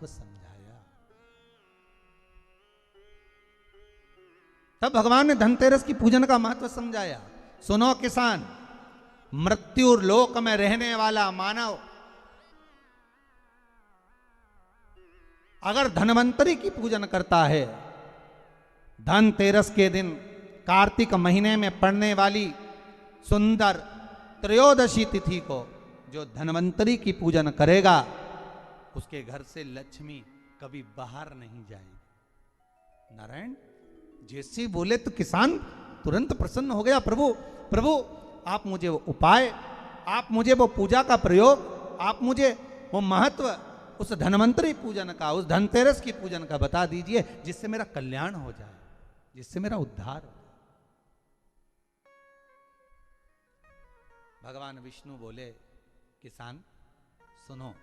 महत्व समझाया। तब भगवान ने धनतेरस की पूजन का महत्व समझाया। सुनो किसान, मृत्यु लोक में रहने वाला मानव अगर धनवंतरी की पूजन करता है, धनतेरस के दिन कार्तिक महीने में पड़ने वाली सुंदर त्रयोदशी तिथि को जो धनवंतरी की पूजन करेगा, उसके घर से लक्ष्मी कभी बाहर नहीं जाएगी। नारायण जैसे बोले तो किसान तुरंत प्रसन्न हो गया। प्रभु प्रभु आप मुझे वो उपाय, आप मुझे वो पूजा का प्रयोग, आप मुझे वो महत्व उस धनवंतरी पूजन का, उस धनतेरस की पूजन का बता दीजिए, जिससे मेरा कल्याण हो जाए, जिससे मेरा उद्धार हो। भगवान विष्णु बोले, किसान सुनो,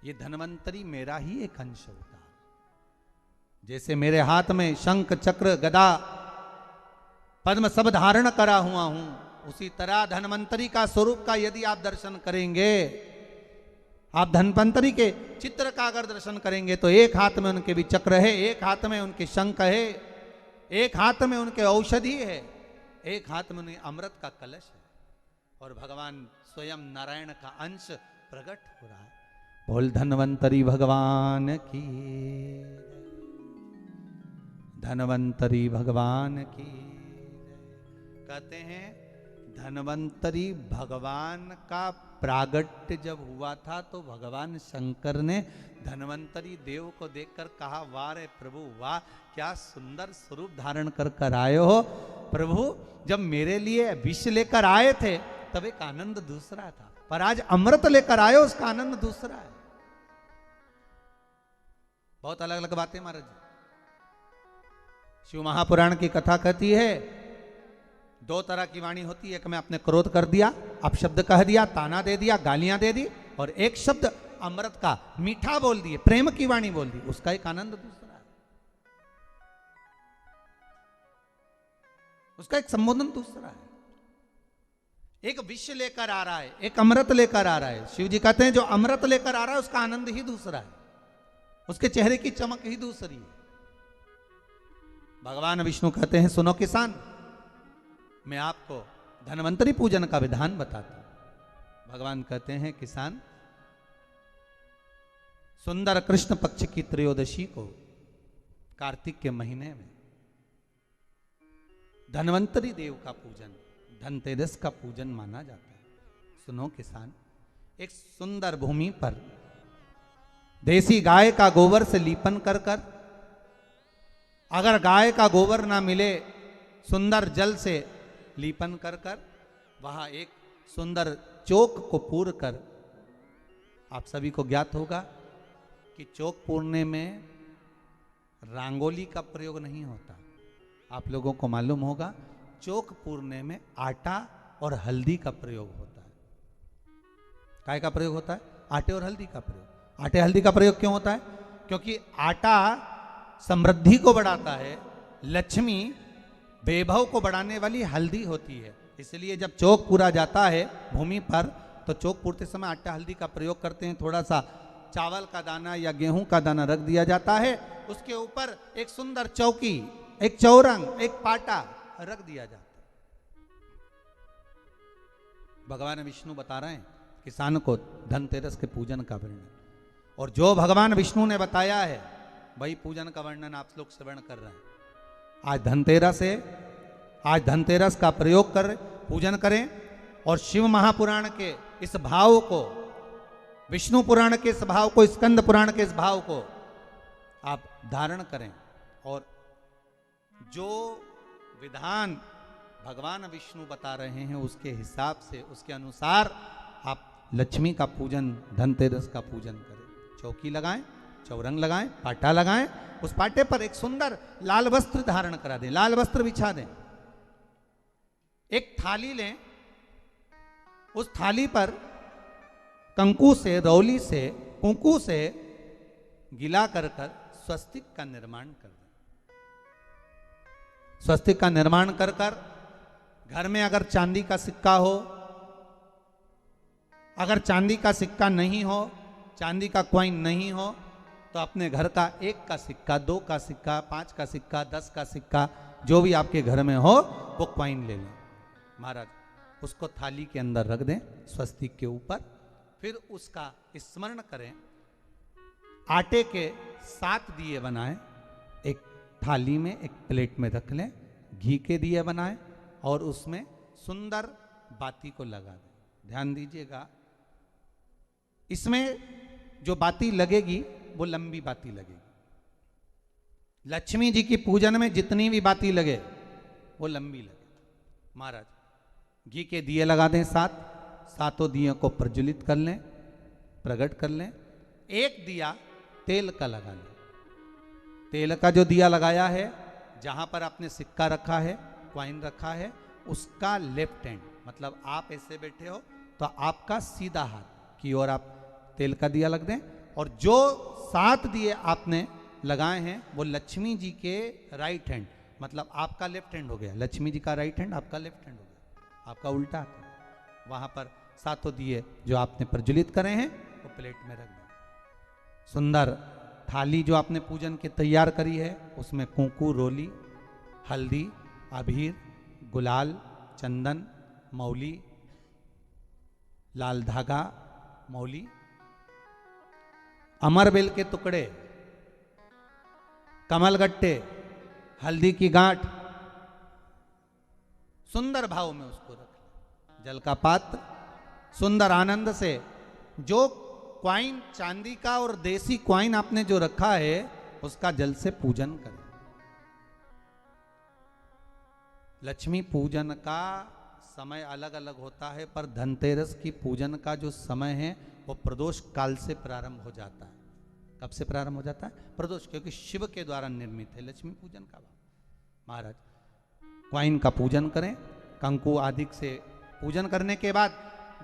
ये धनवंतरी मेरा ही एक अंश होता है। जैसे मेरे हाथ में शंख चक्र गदा पद्म सब धारण करा हुआ हूं, उसी तरह धनवंतरी का स्वरूप का यदि आप दर्शन करेंगे, आप धनवंतरी के चित्र का अगर दर्शन करेंगे, तो एक हाथ में उनके भी चक्र है, एक हाथ में उनके शंख है, एक हाथ में उनके औषधि है, एक हाथ में उनके अमृत का कलश है, और भगवान स्वयं नारायण का अंश प्रकट हो रहा है। बोल धनवंतरी भगवान की, धनवंतरी भगवान की। कहते हैं धनवंतरी भगवान का प्रागट्य जब हुआ था, तो भगवान शंकर ने धनवंतरी देव को देखकर कहा, वाह रे प्रभु वाह, क्या सुंदर स्वरूप धारण कर आए हो प्रभु। जब मेरे लिए विष लेकर आए थे तब एक आनंद दूसरा था, पर आज अमृत लेकर आए, उसका आनंद दूसरा है। बहुत अलग अलग बातें महाराज। शिव महापुराण की कथा कहती है, दो तरह की वाणी होती है। एक में आपने क्रोध कर दिया, अपशब्द कह दिया, ताना दे दिया, गालियां दे दी, और एक शब्द अमृत का मीठा बोल दिए, प्रेम की वाणी बोल दी, उसका एक आनंद दूसरा है, उसका एक संबोधन दूसरा है। एक विष लेकर आ रहा है, एक अमृत लेकर आ रहा है। शिव जी कहते हैं जो अमृत लेकर आ रहा है उसका आनंद ही दूसरा है, उसके चेहरे की चमक ही दूसरी है। भगवान विष्णु कहते हैं, सुनो किसान, मैं आपको धनवंतरी पूजन का विधान बताता हूं। भगवान कहते हैं, किसान, सुंदर कृष्ण पक्ष की त्रयोदशी को कार्तिक के महीने में धनवंतरी देव का पूजन, धनतेरस का पूजन माना जाता है। सुनो किसान, एक सुंदर भूमि पर देसी गाय का गोबर से लीपन कर कर, अगर गाय का गोबर ना मिले, सुंदर जल से लीपन कर कर, वहां एक सुंदर चौक को पूर कर, आप सभी को ज्ञात होगा कि चौक पूरने में रंगोली का प्रयोग नहीं होता। आप लोगों को मालूम होगा, चौक पूरने में आटा और हल्दी का प्रयोग होता है। काय का प्रयोग होता है? आटे और हल्दी का प्रयोग। आटे हल्दी का प्रयोग क्यों होता है? क्योंकि आटा समृद्धि को बढ़ाता है, लक्ष्मी वैभव को बढ़ाने वाली हल्दी होती है। इसलिए जब चौक पूरा जाता है भूमि पर, तो चौक पूरते समय आटा हल्दी का प्रयोग करते हैं। थोड़ा सा चावल का दाना या गेहूं का दाना रख दिया जाता है, उसके ऊपर एक सुंदर चौकी, एक चौरंग, एक पाटा रख दिया जाता है। भगवान विष्णु बता रहे हैं किसान को धनतेरस के पूजन का वर्णन, और जो भगवान विष्णु ने बताया है वही पूजन का वर्णन आप लोग श्रवण कर रहे हैं। आज धनतेरस है, आज धनतेरस का प्रयोग कर पूजन करें, और शिव महापुराण के इस भाव को, विष्णु पुराण के इस भाव को, स्कंद पुराण के इस भाव को आप धारण करें, और जो विधान भगवान विष्णु बता रहे हैं उसके हिसाब से, उसके अनुसार आप लक्ष्मी का पूजन, धनतेरस का पूजन करें। चौकी लगाएं, चौरंग लगाएं, पाटा लगाएं, उस पाटे पर एक सुंदर लाल वस्त्र धारण करा दें, लाल वस्त्र बिछा दें। एक थाली लें, उस थाली पर कंकु से, रौली से, कुंकू से गिला कर स्वस्तिक का निर्माण कर दें। स्वस्तिक का निर्माण कर घर में अगर चांदी का सिक्का हो, अगर चांदी का सिक्का नहीं हो चांदी का क्वाइन नहीं हो तो अपने घर का 1 का सिक्का, 2 का सिक्का, 5 का सिक्का, 10 का सिक्का, जो भी आपके घर में हो वो क्वाइन ले लें। महाराज उसको थाली के अंदर रख दें स्वस्तिक के ऊपर, फिर उसका स्मरण करें। आटे के 7 दिए बनाएं, एक थाली में, एक प्लेट में रख लें, घी के दिए बनाएं और उसमें सुंदर बाती को लगा दें। ध्यान दीजिएगा, इसमें जो बाती लगेगी वो लंबी बाती लगेगी। लक्ष्मी जी की पूजन में जितनी भी बाती लगे वो लंबी लगे। महाराज घी के दिए लगा दें 7, सातों दियों को प्रज्वलित कर लें, प्रकट कर लें। एक दिया तेल का लगा लें। तेल का जो दिया लगाया है, जहां पर आपने सिक्का रखा है, क्वाइन रखा है, उसका लेफ्ट हैंड, मतलब आप ऐसे बैठे हो तो आपका सीधा हाथ की ओर आप तेल का दिया लग दें। और जो 7 दिए आपने लगाए हैं वो लक्ष्मी जी के राइट हैंड, मतलब आपका लेफ्ट हैंड हो गया, लक्ष्मी जी का राइट हैंड, आपका लेफ्ट हैंड हो गया, आपका उल्टा हाथ। वहां पर 7 दिए जो आपने प्रज्वलित करे हैं वो प्लेट में रख दें। सुंदर थाली जो आपने पूजन की तैयार करी है उसमें कुंकू, रोली, हल्दी, अबीर, गुलाल, चंदन, मौली, लाल धागा, मौली, अमरबेल के टुकड़े, कमलगट्टे, हल्दी की गांठ, सुंदर भाव में उसको रख। जल का पात्र सुंदर आनंद से, जो क्वाइन चांदी का और देसी क्वाइन आपने जो रखा है उसका जल से पूजन करें। लक्ष्मी पूजन का समय अलग अलग होता है, पर धनतेरस की पूजन का जो समय है वो प्रदोष काल से प्रारंभ हो जाता है। कब से प्रारंभ हो जाता है? प्रदोष, क्योंकि शिव के द्वारा निर्मित है लक्ष्मी पूजन का। महाराज क्वाइन का पूजन करें, कंकु आदि से पूजन करने के बाद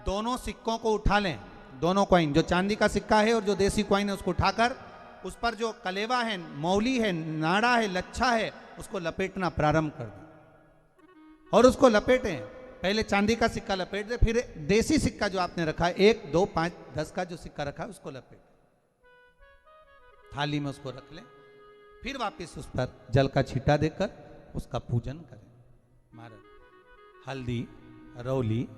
दोनों सिक्कों को उठा लें। दोनों क्वाइन, जो चांदी का सिक्का है और जो देसी क्वाइन है, उसको उठाकर उस पर जो कलेवा है, मौली है, नाड़ा है, लच्छा है, उसको लपेटना प्रारंभ कर दें और उसको लपेटें। पहले चांदी का सिक्का लपेट दे, फिर देसी सिक्का जो आपने रखा है 1, 2, 5, 10 का जो सिक्का रखा है उसको लपेट थाली में उसको रख लें। फिर वापस उस पर जल का छींटा देकर उसका पूजन करें। महाराज हल्दी, रौली,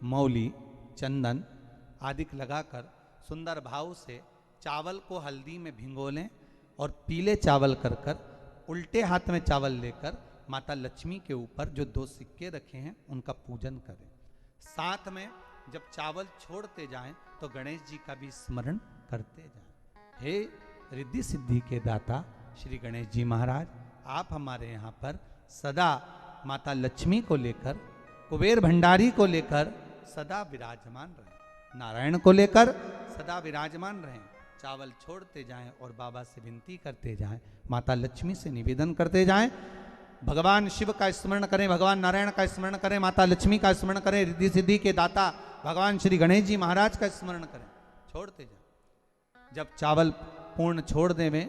मौली, चंदन आदि लगाकर सुंदर भाव से चावल को हल्दी में भिगो लें और पीले चावल कर कर उल्टे हाथ में चावल लेकर माता लक्ष्मी के ऊपर जो 2 सिक्के रखे हैं उनका पूजन करें। साथ में जब चावल छोड़ते जाएं तो गणेश जी का भी स्मरण करते जाएं। हे रिद्धि सिद्धि के दाता श्री गणेश जी महाराज, आप हमारे यहाँ पर सदा माता लक्ष्मी को लेकर, कुबेर भंडारी को लेकर सदा विराजमान रहें, नारायण को लेकर सदा विराजमान रहें। चावल छोड़ते जाएं और बाबा से विनती करते जाएं, माता लक्ष्मी से निवेदन करते जाएं। भगवान शिव का स्मरण करें, भगवान नारायण का स्मरण करें, माता लक्ष्मी का स्मरण करें, रिद्धि सिद्धि के दाता भगवान श्री गणेश जी महाराज का स्मरण करें। छोड़ते जाएं। जब चावल पूर्ण छोड़ देवें,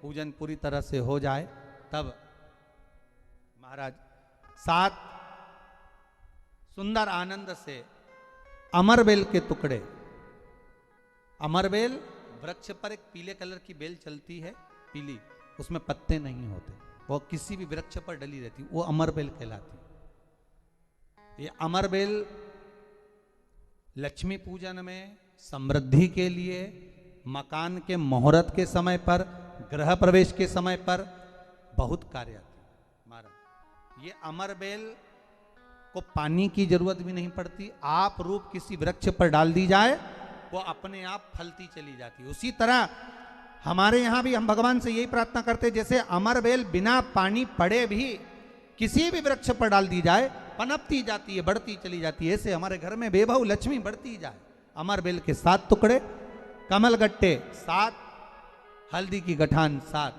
पूजन पूरी तरह से हो जाए, तब महाराज 7 सुंदर आनंद से अमरबेल के टुकड़े, अमरबेल वृक्ष पर एक पीले कलर की बेल चलती है, पीली, उसमें पत्ते नहीं होते, वो किसी भी वृक्ष पर डली रहती, वो अमरबेल कहलाती। ये अमरबेल लक्ष्मी पूजन में, समृद्धि के लिए, मकान के मुहूर्त के समय पर, गृह प्रवेश के समय पर बहुत कार्य आती है। महाराज ये अमरबेल को पानी की जरूरत भी नहीं पड़ती, आप रूप किसी वृक्ष पर डाल दी जाए वो अपने आप फलती चली जाती है। उसी तरह हमारे यहाँ भी हम भगवान से यही प्रार्थना करते हैं, जैसे अमरबेल बिना पानी पड़े भी किसी भी वृक्ष पर डाल दी जाए पनपती जाती है, बढ़ती चली जाती है। ऐसे हमारे घर में बेभव लक्ष्मी बढ़ती जाए। अमरबेल के 7 टुकड़े, कमलगट्टे 7, हल्दी की गठान 7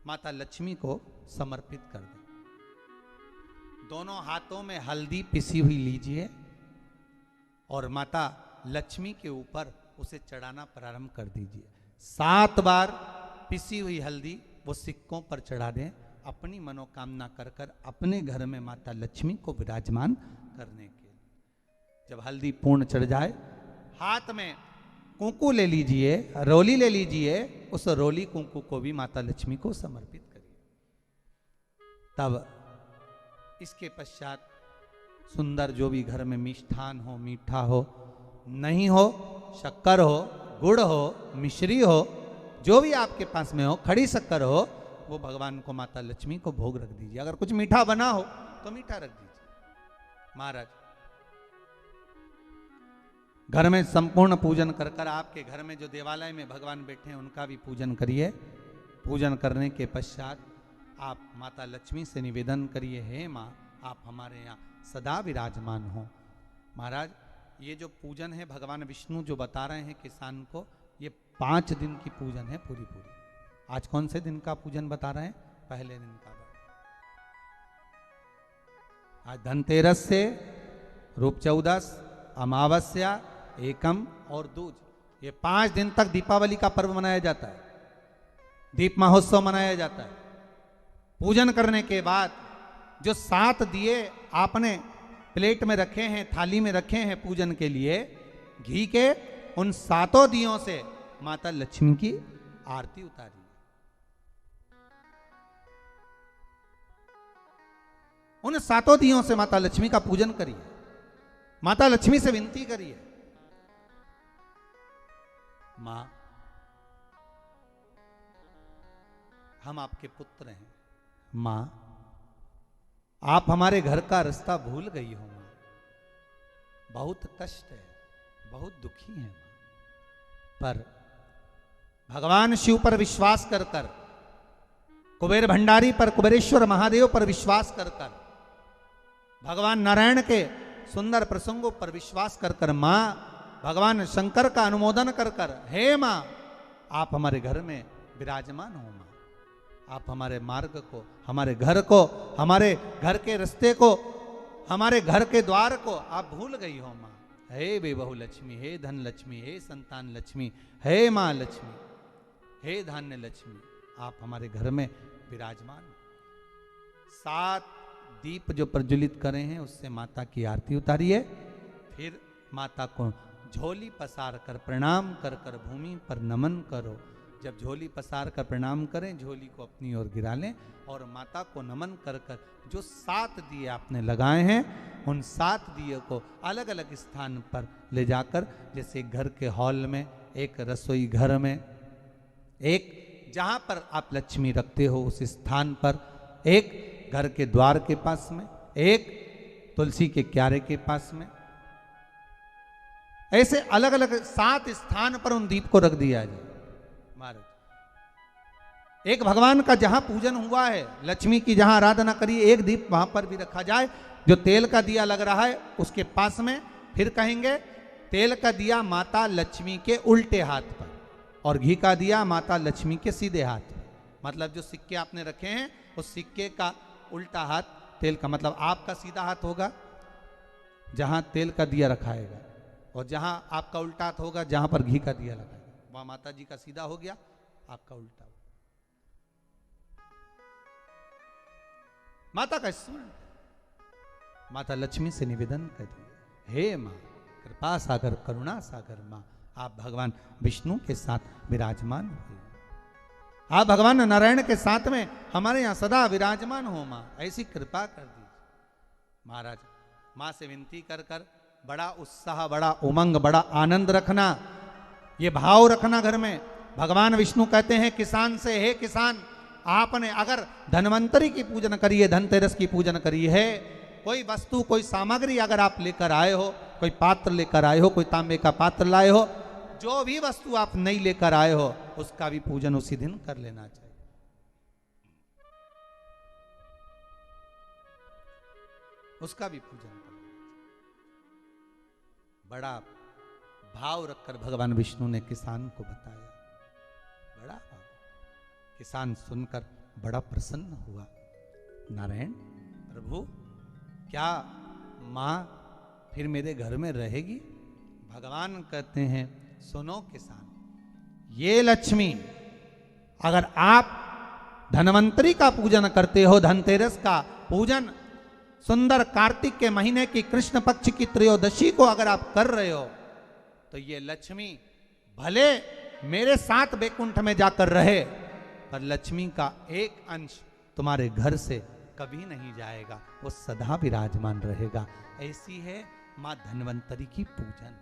माता लक्ष्मी को समर्पित कर दें। दोनों हाथों में हल्दी पिसी हुई लीजिए और माता लक्ष्मी के ऊपर उसे चढ़ाना प्रारंभ कर दीजिए। 7 बार पिसी हुई हल्दी वो सिक्कों पर चढ़ा दें, अपनी मनोकामना कर कर अपने घर में माता लक्ष्मी को विराजमान करने के लिए। जब हल्दी पूर्ण चढ़ जाए, हाथ में कुंकू ले लीजिए, रोली ले लीजिए, उस रोली कुंकू को भी माता लक्ष्मी को समर्पित करिए। तब इसके पश्चात सुंदर जो भी घर में मिष्ठान हो, मीठा हो, नहीं हो, शक्कर हो, गुड़ हो, मिश्री हो, जो भी आपके पास में हो, खड़ी शक्कर हो, वो भगवान को, माता लक्ष्मी को भोग रख दीजिए। अगर कुछ मीठा बना हो तो मीठा रख दीजिए। महाराज घर में संपूर्ण पूजन कर कर, आपके घर में जो देवालय में भगवान बैठे हैं उनका भी पूजन करिए। पूजन करने के पश्चात आप माता लक्ष्मी से निवेदन करिए, हे माँ आप हमारे यहाँ सदा विराजमान हो। महाराज ये जो पूजन है भगवान विष्णु जो बता रहे हैं किसान को, ये 5 दिन की पूजन है पूरी पूरी। आज कौन से दिन का पूजन बता रहे हैं? पहले दिन का। आज धनतेरस से रूप चौदस, अमावस्या, एकम और दूज, ये 5 दिन तक दीपावली का पर्व मनाया जाता है, दीप महोत्सव मनाया जाता है। पूजन करने के बाद जो 7 दिए आपने प्लेट में रखे हैं, थाली में रखे हैं पूजन के लिए, घी के, उन 7 दियों से माता लक्ष्मी की आरती उतारी। उन 7 दियों से माता लक्ष्मी का पूजन करिए, माता लक्ष्मी से विनती करिए, मां हम आपके पुत्र हैं, मां आप हमारे घर का रास्ता भूल गई हो, मां बहुत कष्ट है, बहुत दुखी है, पर भगवान शिव पर विश्वास कर कर, कुबेर भंडारी पर, कुबेरेश्वर महादेव पर विश्वास कर कर, भगवान नारायण के सुंदर प्रसंगों पर विश्वास कर कर, मां भगवान शंकर का अनुमोदन कर कर, हे मां आप हमारे घर में विराजमान हो, मां आप हमारे मार्ग को, हमारे घर को, हमारे घर के रास्ते को, हमारे घर के द्वार को आप भूल गई हो, मां हे बेबहू लक्ष्मी, हे धन लक्ष्मी, हे संतान लक्ष्मी, हे मां लक्ष्मी, हे धान्य लक्ष्मी, आप हमारे घर में विराजमान हो। 7 दीप जो प्रज्वलित करे हैं उससे माता की आरती उतारिए। फिर माता को झोली पसार कर प्रणाम कर कर भूमि पर नमन करो। जब झोली पसार कर प्रणाम करें, झोली को अपनी ओर गिरा लें और माता को नमन कर कर जो 7 दिए आपने लगाए हैं, उन 7 दिए को अलग अलग स्थान पर ले जाकर, जैसे घर के हॉल में, एक रसोई घर में, एक जहां पर आप लक्ष्मी रखते हो उस स्थान पर, एक घर के द्वार के पास में, एक तुलसी के क्यारे के पास में, ऐसे अलग अलग 7 स्थान पर उन दीप को रख दिया जाए। महाराज एक भगवान का जहां पूजन हुआ है, लक्ष्मी की जहां आराधना करिए, एक दीप वहां पर भी रखा जाए। जो तेल का दिया लग रहा है उसके पास में, फिर कहेंगे तेल का दिया माता लक्ष्मी के उल्टे हाथ पर और घी का दिया माता लक्ष्मी के सीधे हाथ पर। मतलब जो सिक्के आपने रखे हैं उस सिक्के का उल्टा हाथ तेल का, मतलब आपका सीधा हाथ होगा जहां तेल का दिया रखाएगा, और जहां आपका उल्टा हाथ होगा जहां पर घी का दिया लगाएगा, वहां माता जी का सीधा हो गया, आपका उल्टा। माता का स्मरण, माता लक्ष्मी से निवेदन करिए, हे मां कृपा सागर, करुणा सागर, मां आप भगवान विष्णु के साथ विराजमान हुए, आप भगवान नारायण के साथ में हमारे यहां सदा विराजमान हो, मां ऐसी कृपा कर दीजिए। महाराज मां से विनती कर कर बड़ा उत्साह, बड़ा उमंग, बड़ा आनंद रखना, ये भाव रखना घर में। भगवान विष्णु कहते हैं किसान से, हे किसान आपने अगर धन्वंतरी की पूजन करी है, धनतेरस की पूजन करी है, कोई वस्तु, कोई सामग्री अगर आप लेकर आए हो, कोई पात्र लेकर आए हो, कोई तांबे का पात्र लाए हो, जो भी वस्तु आप नहीं लेकर आए हो उसका भी पूजन उसी दिन कर लेना चाहिए। उसका भी पूजन कर लेना चाहिए। बड़ा भाव रखकर भगवान विष्णु ने किसान को बताया, बड़ा भाव। किसान सुनकर बड़ा प्रसन्न हुआ। नारायण प्रभु, क्या मां फिर मेरे घर में रहेगी? भगवान कहते हैं सुनो किसान, ये लक्ष्मी अगर आप धन्वंतरी का पूजन करते हो, धनतेरस का पूजन सुंदर कार्तिक के महीने की कृष्ण पक्ष की त्रयोदशी को अगर आप कर रहे हो, तो ये लक्ष्मी भले मेरे साथ बैकुंठ में जाकर रहे, पर लक्ष्मी का एक अंश तुम्हारे घर से कभी नहीं जाएगा, वो सदा विराजमान रहेगा। ऐसी है मां धन्वंतरी की पूजन।